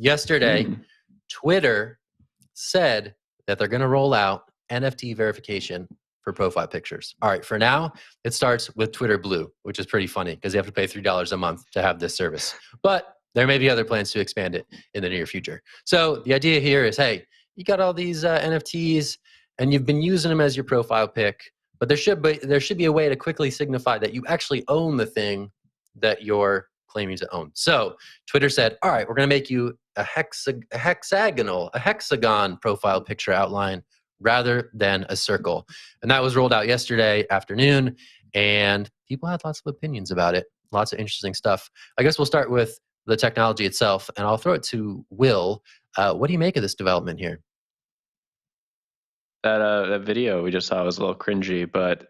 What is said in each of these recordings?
yesterday, Twitter said that they're going to roll out NFT verification for profile pictures. All right, for now, it starts with Twitter Blue, which is pretty funny because you have to pay $3 a month to have this service. But there may be other plans to expand it in the near future. So the idea here is, hey, you got all these NFTs and you've been using them as your profile pic, but there should be a way to quickly signify that you actually own the thing that you're claiming to own. So Twitter said, all right, we're going to make you a hexagon profile picture outline rather than a circle. And that was rolled out yesterday afternoon, and people had lots of opinions about it. Lots of interesting stuff. I guess we'll start with the technology itself, and I'll throw it to Will. What do you make of this development here? That video we just saw was a little cringy, but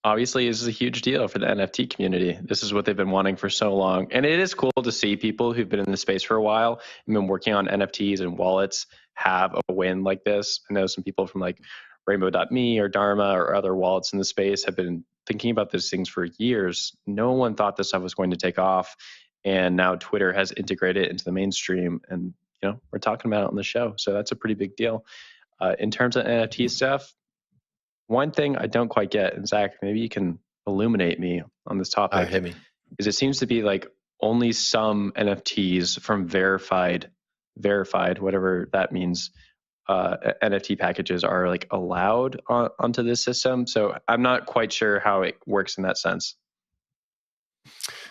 obviously this is a huge deal for the NFT community. This is what they've been wanting for so long. And it is cool to see people who've been in the space for a while and been working on NFTs and wallets have a win like this. I know some people from like Rainbow.me or Dharma or other wallets in the space have been thinking about these things for years. No one thought this stuff was going to take off. And now Twitter has integrated it into the mainstream, and we're talking about it on the show. So that's a pretty big deal. In terms of NFT stuff, one thing I don't quite get, and Zach, maybe you can illuminate me on this topic, hit me. Is it seems to be like only some NFTs from verified, whatever that means, NFT packages are like allowed onto this system. So I'm not quite sure how it works in that sense.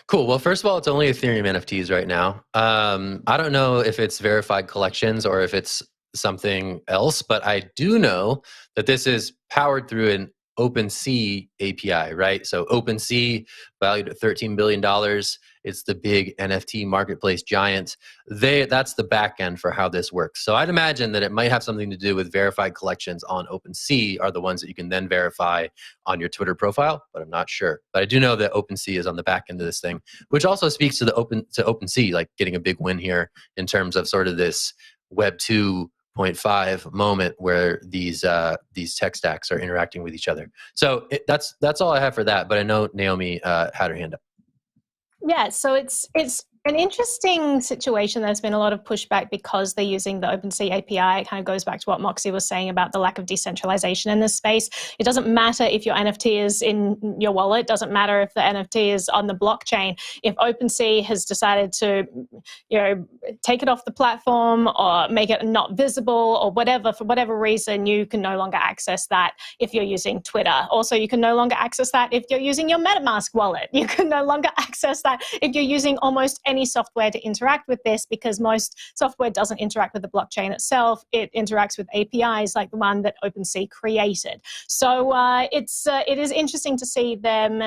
Cool. Well, first of all, it's only Ethereum NFTs right now. I don't know if it's verified collections or if it's something else, but I do know that this is powered through an OpenSea API, right? So OpenSea, valued at $13 billion. It's the big NFT marketplace giant. That's the back end for how this works. So I'd imagine that it might have something to do with verified collections on OpenSea are the ones that you can then verify on your Twitter profile, but I'm not sure. But I do know that OpenSea is on the back end of this thing, which also speaks to OpenSea, like getting a big win here in terms of sort of this Web 2.5 moment where these tech stacks are interacting with each other. So that's all I have for that. But I know Naomi had her hand up. Yeah, so it's an interesting situation. There's been a lot of pushback because they're using the OpenSea API. It kind of goes back to what Moxie was saying about the lack of decentralization in this space. It doesn't matter if your NFT is in your wallet. It doesn't matter if the NFT is on the blockchain. If OpenSea has decided to, take it off the platform or make it not visible or whatever, for whatever reason, you can no longer access that if you're using Twitter. Also, you can no longer access that if you're using your MetaMask wallet. You can no longer access that if you're using almost any software to interact with this, because most software doesn't interact with the blockchain itself. It interacts with APIs like the one that OpenSea created. So it is interesting to see them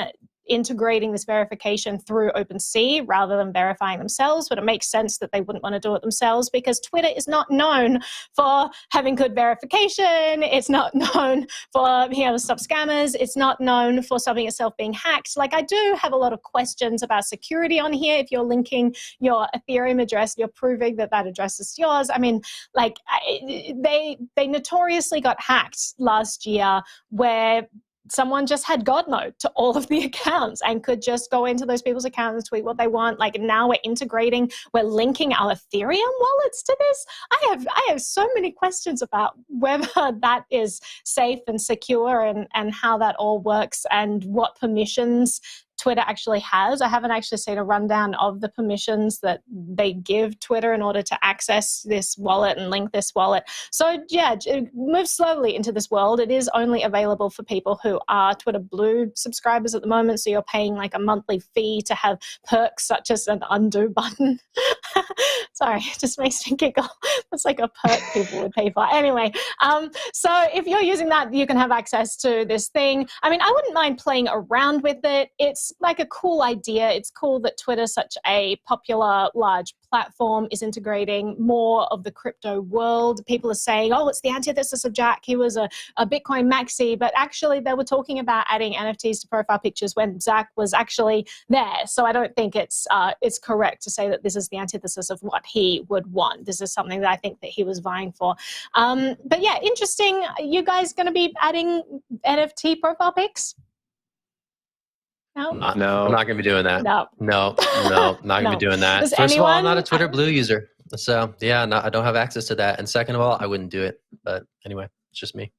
integrating this verification through OpenSea rather than verifying themselves, but it makes sense that they wouldn't want to do it themselves because Twitter is not known for having good verification. It's not known for being able to stop scammers. It's not known for something itself being hacked. Like, I do have a lot of questions about security on here. If you're linking your Ethereum address, you're proving that that address is yours. I mean, like, they notoriously got hacked last year where someone just had God mode to all of the accounts and could just go into those people's accounts and tweet what they want. Like, now we're linking our Ethereum wallets to this. I have so many questions about whether that is safe and secure and how that all works and what permissions Twitter actually has. I haven't actually seen a rundown of the permissions that they give Twitter in order to access this wallet and link this wallet. So yeah, move slowly into this world. It is only available for people who are Twitter Blue subscribers at the moment. So you're paying like a monthly fee to have perks such as an undo button. Sorry, it just makes me giggle. That's like a perk people would pay for. Anyway, so if you're using that, you can have access to this thing. I mean, I wouldn't mind playing around with it. It's like a cool idea. It's cool that Twitter's such a popular, large platform is integrating more of the crypto world. People are saying, oh, it's the antithesis of Jack. He was a Bitcoin maxi, but actually they were talking about adding NFTs to profile pictures when Zach was actually there. So I don't think it's correct to say that this is the antithesis of what he would want. This is something that I think that he was vying for. But yeah, interesting. You guys going to be adding NFT profile pics? No, I'm not going to be doing that. No, not going to be doing that. First of all, I'm not a Twitter Blue user. So yeah, no, I don't have access to that. And second of all, I wouldn't do it. But anyway, it's just me.